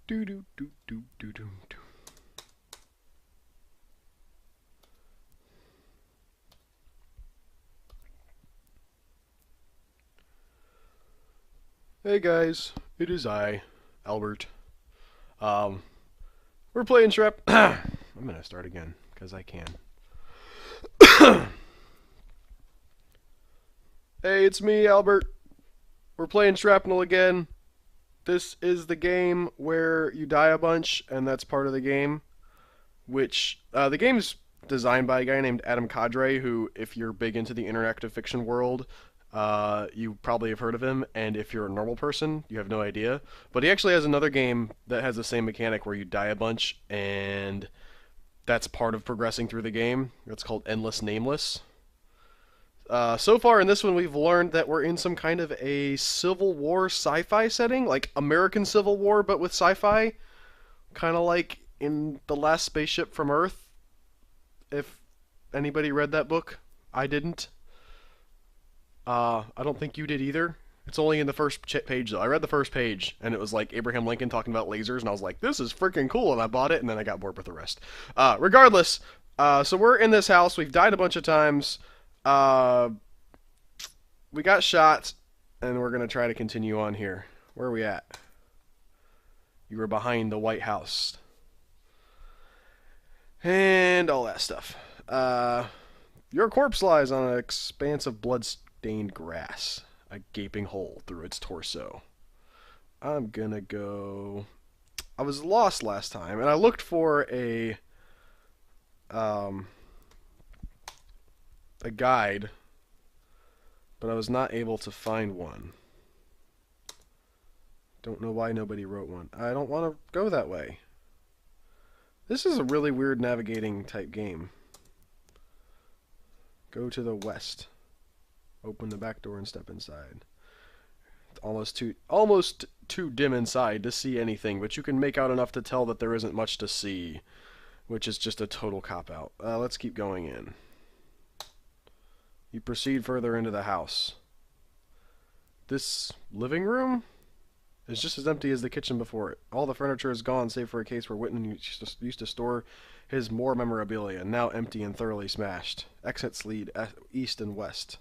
Do do do do do do do. Hey guys, it is I, Albert. Um, we're playing Shrap. I'm gonna start again because I can. Hey, it's me, Albert. We're playing Shrapnel again. This is the game where you die a bunch, and that's part of the game. Which the game's designed by a guy named Adam Cadre, who, if you're big into the interactive fiction world, you probably have heard of him. And if you're a normal person, you have no idea. But he actually has another game that has the same mechanic where you die a bunch, and that's part of progressing through the game. It's called Endless Nameless. So far in this one, we've learned that we're in some kind of a Civil War sci-fi setting, like American Civil War, but with sci-fi. Kind of like in The Last Spaceship from Earth, if anybody read that book. I didn't. I don't think you did either. It's only in the first page, though. I read the first page, and it was like Abraham Lincoln talking about lasers, and I was like, this is freaking cool, and I bought it, and then I got bored with the rest. Regardless, so we're in this house. We've died a bunch of times. Uh, we got shot, and we're going to try to continue on here. Where are we at? You were behind the White House. And all that stuff. Your corpse lies on an expanse of blood-stained grass, a gaping hole through its torso. I'm gonna go. I was lost last time, and I looked for um, a guide, but I was not able to find one. Don't know why nobody wrote one. I don't want to go that way. This is a really weird navigating type game. Go to the west. Open the back door and step inside. It's almost too dim inside to see anything, but you can make out enough to tell that there isn't much to see, which is just a total cop-out. Let's keep going in. You proceed further into the house. This living room is just as empty as the kitchen before it. All the furniture is gone, save for a case where Whitman used to store his more memorabilia, now empty and thoroughly smashed. Exits lead east and west.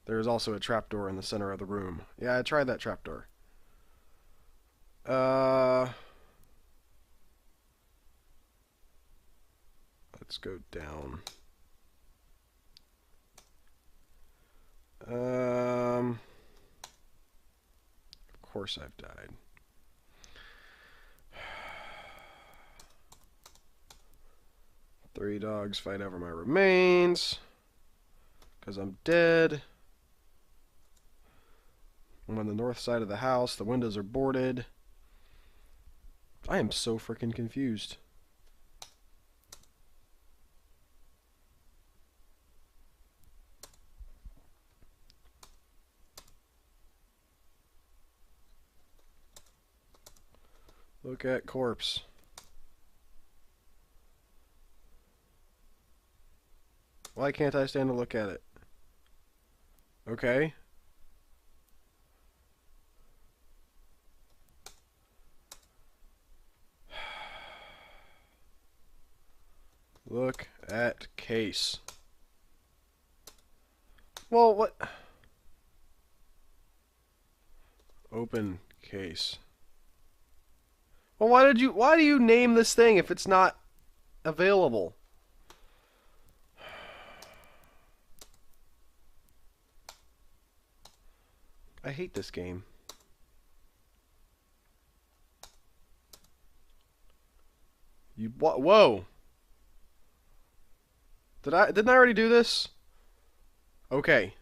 There is also a trapdoor in the center of the room. Yeah, I tried that trapdoor. Let's go down. Of course I've died. Three dogs fight over my remains. Because I'm dead. I'm on the north side of the house. The windows are boarded. I am so freaking confused. Look at corpse. Why can't I stand to look at it? Okay. Look at case. Well, what? Open case. Well, why do you name this thing if it's not available? I hate this game. Whoa. Didn't I already do this? Okay.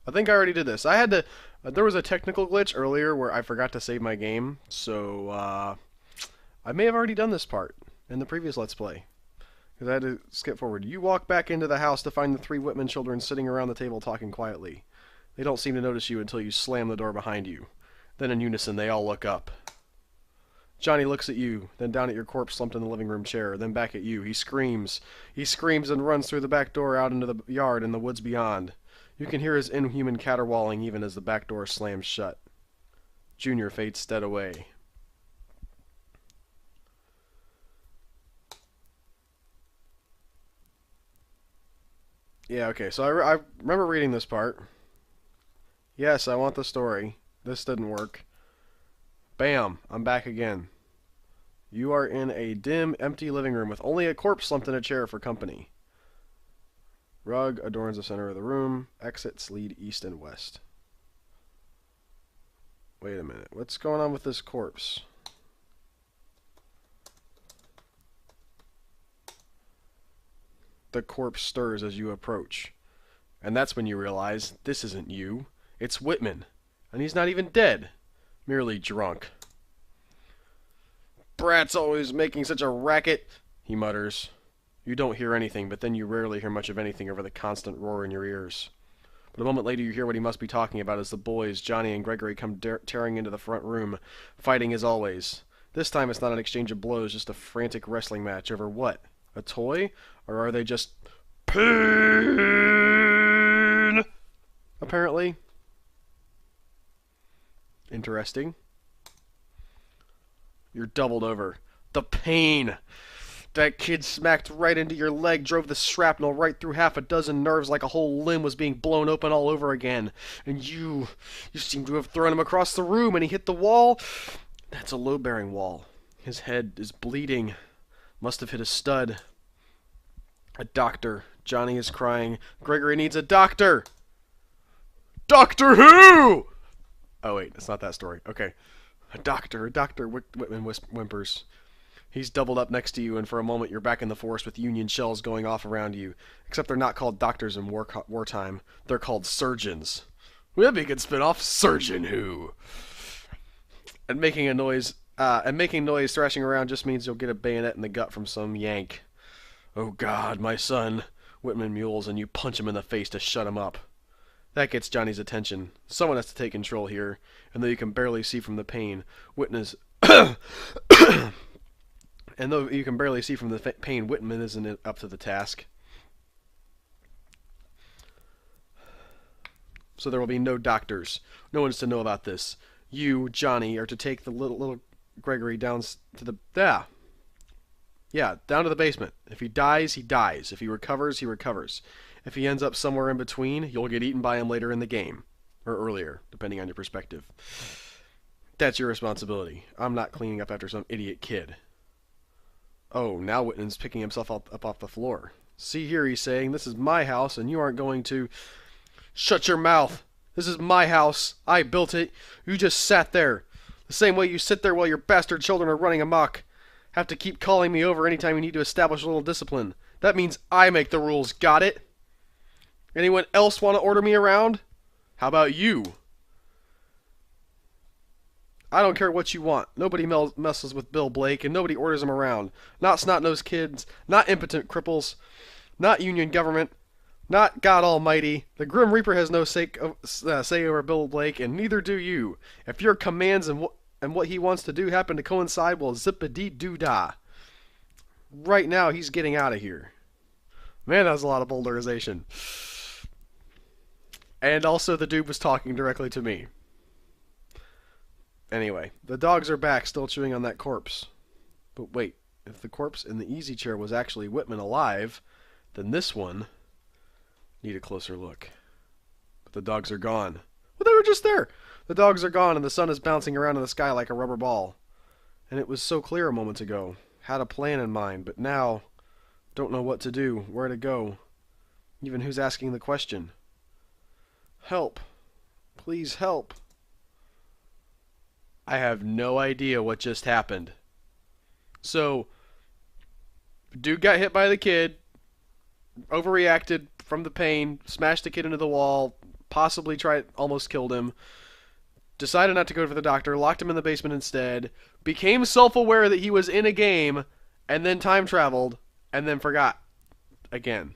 I think I already did this. I had to there was a technical glitch earlier where I forgot to save my game, so I may have already done this part in the previous Let's Play. Because I had to skip forward. You walk back into the house to find the three Whitman children sitting around the table talking quietly. They don't seem to notice you until you slam the door behind you. Then in unison, they all look up. Johnny looks at you, then down at your corpse slumped in the living room chair, then back at you. He screams. He screams and runs through the back door out into the yard and the woods beyond. You can hear his inhuman caterwauling even as the back door slams shut. Junior fades dead away. Yeah, okay, so I remember reading this part. Yes, I want the story. This didn't work. Bam, I'm back again. You are in a dim, empty living room with only a corpse slumped in a chair for company. Rug adorns the center of the room. Exits lead east and west. Wait a minute. What's going on with this corpse? The corpse stirs as you approach. And that's when you realize this isn't you. It's Whitman. And he's not even dead. Merely drunk. Brat's always making such a racket, he mutters. You don't hear anything, but then you rarely hear much of anything over the constant roar in your ears. But a moment later you hear what he must be talking about as the boys, Johnny and Gregory, come tearing into the front room, fighting as always. This time it's not an exchange of blows, just a frantic wrestling match over what? A toy? Or are they just pain? Apparently. Interesting. You're doubled over. The pain! That kid smacked right into your leg, drove the shrapnel right through half a dozen nerves like a whole limb was being blown open all over again. And you seem to have thrown him across the room and he hit the wall. That's a load-bearing wall. His head is bleeding. Must have hit a stud. A doctor. Johnny is crying. Gregory needs a doctor! Doctor Who? Oh wait, it's not that story. Okay. A doctor, Whitman whimpers. He's doubled up next to you, and for a moment you're back in the forest with Union shells going off around you. Except they're not called doctors in wartime. They're called surgeons. That'd be a good spin-off. Surgeon Who? And making noise thrashing around just means you'll get a bayonet in the gut from some yank. Oh God, my son, Whitman mules, and you punch him in the face to shut him up. That gets Johnny's attention. Someone has to take control here, and though you can barely see from the pain, Whitman isn't up to the task. So there will be no doctors. No one's to know about this. You, Johnny, are to take the little Gregory down to the down to the basement. If he dies, he dies. If he recovers, he recovers. If he ends up somewhere in between, you'll get eaten by him later in the game. Or earlier, depending on your perspective. That's your responsibility. I'm not cleaning up after some idiot kid. Oh, now Whitman's picking himself up off the floor. See here, he's saying, this is my house, and you aren't going to... Shut your mouth! This is my house. I built it. You just sat there. The same way you sit there while your bastard children are running amok. Have to keep calling me over anytime you need to establish a little discipline. That means I make the rules, got it? Anyone else want to order me around? How about you? I don't care what you want. Nobody messes with Bill Blake, and nobody orders him around. Not snot-nosed kids, not impotent cripples, not union government, not God Almighty. The Grim Reaper has no say over Bill Blake, and neither do you. If your commands and what he wants to do happen to coincide, well, zip-a-dee-doo-dah. Right now, he's getting out of here. Man, that was a lot of boulderization. And also, the dude was talking directly to me. Anyway, the dogs are back, still chewing on that corpse. But wait, if the corpse in the easy chair was actually Whitman alive, then this one... need a closer look. But the dogs are gone. Well, they were just there! The dogs are gone, and the sun is bouncing around in the sky like a rubber ball. And it was so clear a moment ago. Had a plan in mind, but now... don't know what to do, where to go. Even who's asking the question. Help. Please help. I have no idea what just happened. So, dude got hit by the kid, overreacted from the pain, smashed the kid into the wall, possibly almost killed him, decided not to go to the doctor, locked him in the basement instead, became self-aware that he was in a game, and then time traveled, and then forgot again.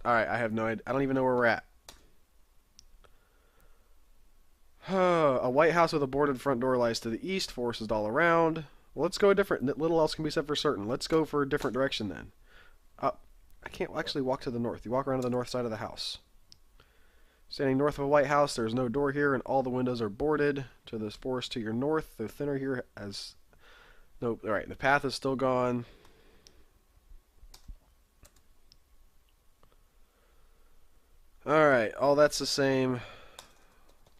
Alright, I have no idea. I don't even know where we're at. A white house with a boarded front door lies to the east, forests all around. Well, let's go a different... little else can be said for certain. Let's go for a different direction then. I can't actually walk to the north. You walk around to the north side of the house. Standing north of a white house, there's no door here, and all the windows are boarded. To this forest to your north, the thinner here as... Nope, alright, the path is still gone. Alright, all that's the same.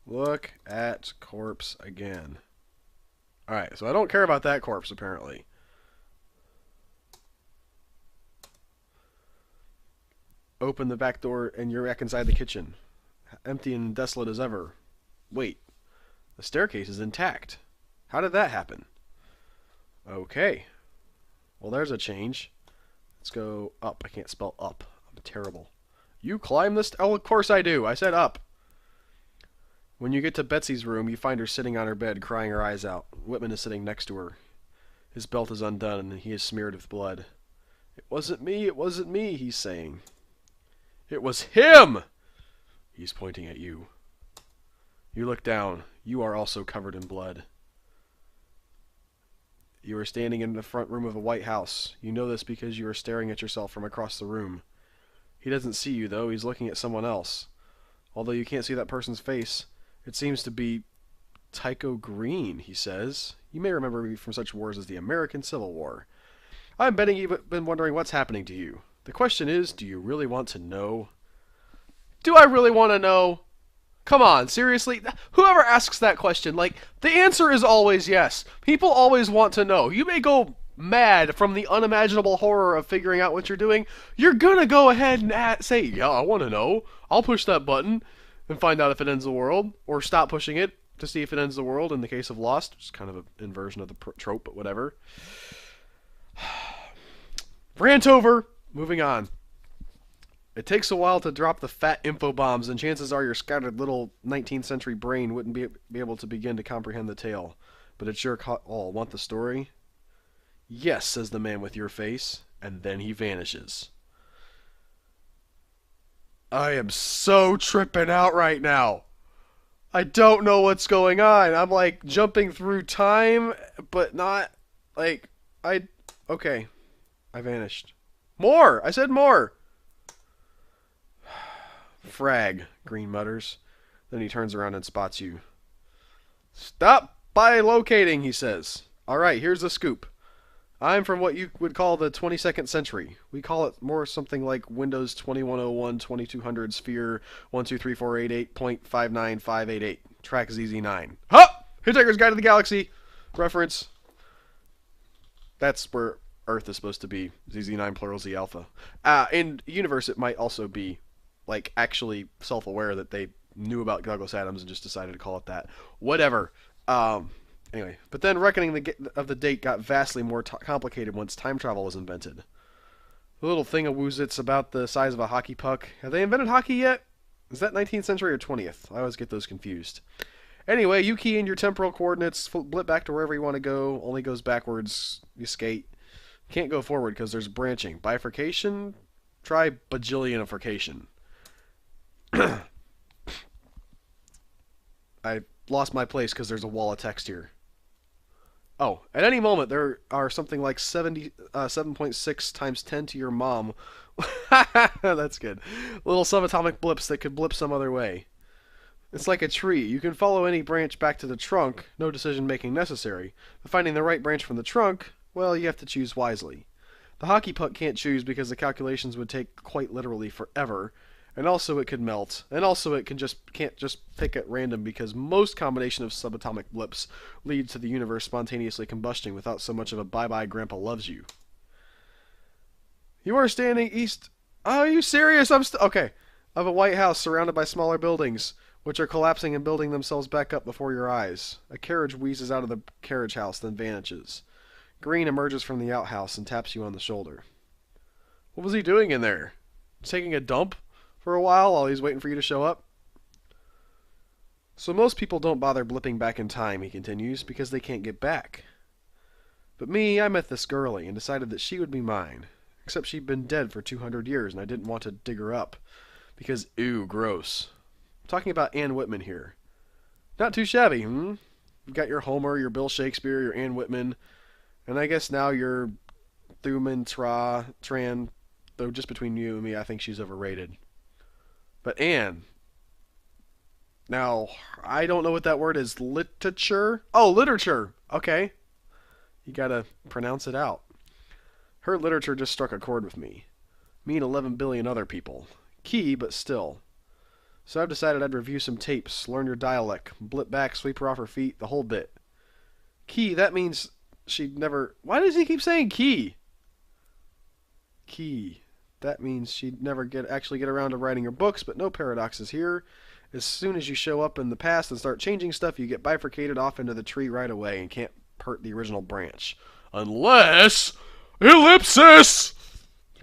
Look at corpse again. Alright, so I don't care about that corpse, apparently. Open the back door, and you're back inside the kitchen. Empty and desolate as ever. Wait, the staircase is intact. How did that happen? Okay. Well, there's a change. Let's go up. I can't spell up. I'm terrible. You climb this? Oh, of course I do. I said up. When you get to Betsy's room, you find her sitting on her bed, crying her eyes out. Whitman is sitting next to her. His belt is undone, and he is smeared with blood. It wasn't me, it wasn't me, he's saying. It was him! He's pointing at you. You look down. You are also covered in blood. You are standing in the front room of a white house. You know this because you are staring at yourself from across the room. He doesn't see you, though. He's looking at someone else. Although you can't see that person's face, it seems to be Tycho Green, he says. You may remember me from such wars as the American Civil War. I'm betting you've been wondering what's happening to you. The question is, do you really want to know? Do I really want to know? Come on, seriously? Whoever asks that question, like, the answer is always yes. People always want to know. You may go mad from the unimaginable horror of figuring out what you're doing. You're gonna go ahead and say, yeah, I want to know. I'll push that button and find out if it ends the world, or stop pushing it to see if it ends the world in the case of Lost, which is kind of an inversion of the trope, but whatever. Rant over. Moving on. It takes a while to drop the fat info bombs, and chances are your scattered little 19th century brain wouldn't be able to begin to comprehend the tale. But it sure caught all. Want the story? Yes, says the man with your face, and then he vanishes. I am so tripping out right now. I don't know what's going on. I'm like jumping through time, but not like okay. I vanished. More! I said more! Frag, Green mutters. Then he turns around and spots you. Stop by locating, he says. Alright, here's the scoop. I'm from what you would call the 22nd century. We call it more something like Windows 2101 2200 Sphere 1234888.59588. Track ZZ9. Huh! Hitchhiker's Guide to the Galaxy! Reference. That's where Earth is supposed to be. ZZ9 plural Z alpha. In universe, it might also be like actually self-aware that they knew about Douglas Adams and just decided to call it that. Whatever. Anyway, but then reckoning of the date got vastly more complicated once time travel was invented. The little thing-a-woozits about the size of a hockey puck. Have they invented hockey yet? Is that 19th century or 20th? I always get those confused. Anyway, you key in your temporal coordinates, blip back to wherever you want to go, only goes backwards, you skate. Can't go forward because there's branching. Bifurcation? Try bajillionification. I lost my place because there's a wall of text here. Oh, at any moment there are something like 7.6 times 10 to your mom. That's good. Little subatomic blips that could blip some other way. It's like a tree. You can follow any branch back to the trunk, no decision making necessary. But finding the right branch from the trunk, well, you have to choose wisely. The hockey puck can't choose because the calculations would take quite literally forever. And also it could melt. And also it can't just pick at random because most combination of subatomic blips lead to the universe spontaneously combusting without so much of a bye-bye grandpa loves you. You are standing east... Oh, are you serious? Okay. Of a white house surrounded by smaller buildings, which are collapsing and building themselves back up before your eyes. A carriage wheezes out of the carriage house, then vanishes. Green emerges from the outhouse and taps you on the shoulder. What was he doing in there? Taking a dump? For a while he's waiting for you to show up? So most people don't bother blipping back in time, he continues, because they can't get back. But me, I met this girlie and decided that she would be mine. Except she'd been dead for 200 years and I didn't want to dig her up. Because, ew, gross. I'm talking about Anne Whitman here. Not too shabby, You've got your Homer, your Bill Shakespeare, your Anne Whitman, and I guess now your Thuman Tran, though just between you and me, I think she's overrated. But Anne. Now, I don't know what that word is. Literature? Oh, literature. Okay. You gotta pronounce it out. Her literature just struck a chord with me. Me and 11 billion other people. Key, but still. So I've decided I'd review some tapes, learn your dialect, blip back, sweep her off her feet, the whole bit. Key, that means she'd never... Why does he keep saying key? Key. That means she'd never actually get around to writing her books, but no paradoxes here. As soon as you show up in the past and start changing stuff, you get bifurcated off into the tree right away and can't hurt the original branch. Unless... Ellipsis!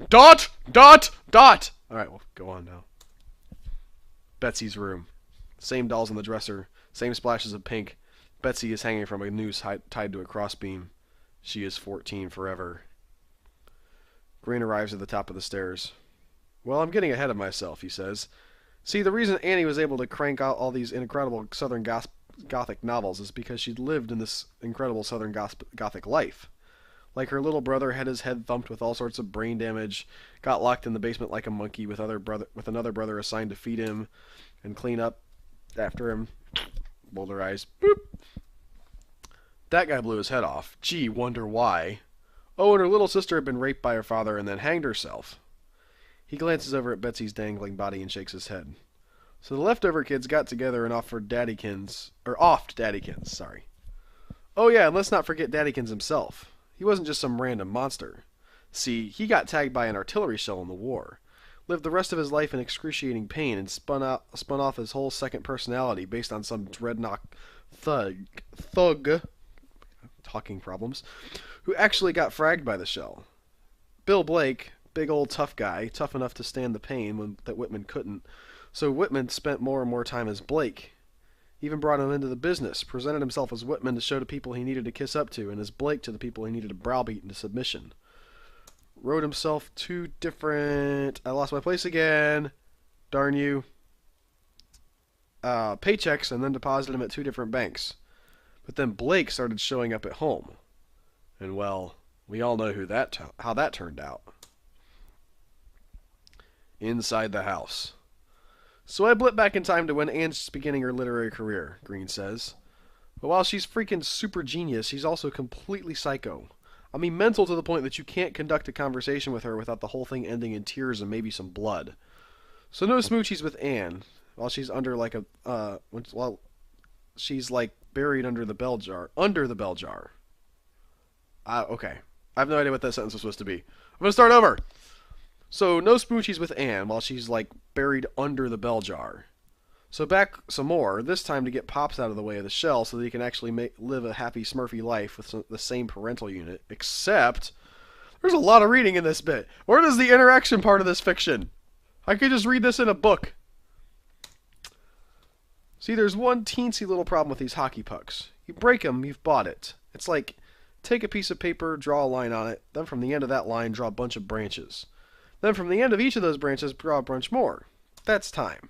Dot, dot, dot! Alright, well, go on now. Betsy's room. Same dolls on the dresser. Same splashes of pink. Betsy is hanging from a noose tied to a crossbeam. She is 14 forever. Green arrives at the top of the stairs. Well, I'm getting ahead of myself, he says. See, the reason Annie was able to crank out all these incredible Southern Gothic novels is because she'd lived in this incredible Southern Gothic life. Like her little brother had his head thumped with all sorts of brain damage, got locked in the basement like a monkey with another brother assigned to feed him and clean up after him. Boulder eyes. Boop. That guy blew his head off. Gee, wonder why. Oh, and her little sister had been raped by her father and then hanged herself. He glances over at Betsy's dangling body and shakes his head. So the leftover kids got together and offed Daddykins, sorry. Oh yeah, and let's not forget Daddykins himself. He wasn't just some random monster. See, he got tagged by an artillery shell in the war, lived the rest of his life in excruciating pain, and spun off his whole second personality based on some dreadnought thug, talking problems, who actually got fragged by the shell. Bill Blake, big old tough guy, tough enough to stand the pain that Whitman couldn't, so Whitman spent more and more time as Blake. Even brought him into the business, presented himself as Whitman to show to people he needed to kiss up to, and as Blake to the people he needed to browbeat into submission. Wrote himself two different... I lost my place again. Darn you. Paychecks, and then deposited him at two different banks. But then Blake started showing up at home. And well, we all know how that turned out. Inside the house. So I blip back in time to when Anne's just beginning her literary career, Green says. But while she's freaking super genius, she's also completely psycho. I mean, mental to the point that you can't conduct a conversation with her without the whole thing ending in tears and maybe some blood. So no smoochies with Anne, while she's under like while she's like buried under the bell jar. Under the bell jar. Okay. I have no idea what that sentence was supposed to be. I'm gonna start over! So, no smoochies with Anne while she's, like, buried under the bell jar. So back some more, this time to get Pops out of the way of the shell so that he can actually live a happy Smurfy life with the same parental unit. Except, there's a lot of reading in this bit. Where does the interaction part of this fiction? I could just read this in a book. See, there's one teensy little problem with these hockey pucks. You break them, you've bought it. It's like, take a piece of paper, draw a line on it, then from the end of that line, draw a bunch of branches. Then from the end of each of those branches, draw a bunch more. That's time.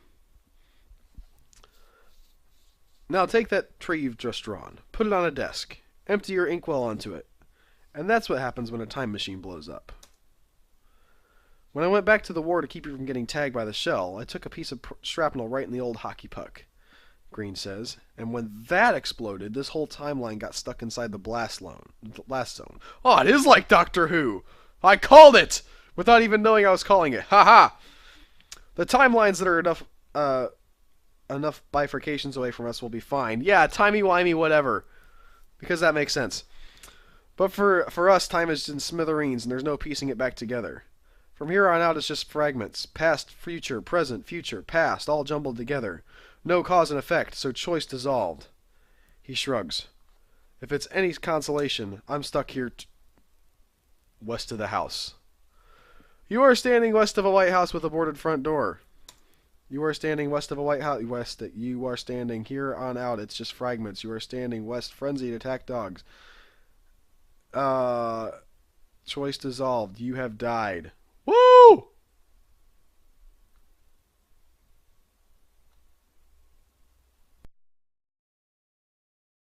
Now take that tree you've just drawn, put it on a desk, empty your inkwell onto it, and that's what happens when a time machine blows up. When I went back to the war to keep you from getting tagged by the shell, I took a piece of shrapnel right in the old hockey puck, Green says, and when that exploded, this whole timeline got stuck inside the blast zone. Oh, it is like Doctor Who! I called it! Without even knowing I was calling it. Ha ha! The timelines that are enough bifurcations away from us will be fine. Yeah, timey-wimey, whatever. Because that makes sense. But for us, time is in smithereens, and there's no piecing it back together. From here on out, it's just fragments. Past, future, past, all jumbled together. No cause and effect, so choice dissolved. He shrugs. If it's any consolation, I'm stuck here west of the house. You are standing west of a white house with a boarded front door. You are standing west of a white house. You are standing here on out. It's just fragments. You are standing west. Frenzied attack dogs. Choice dissolved. You have died.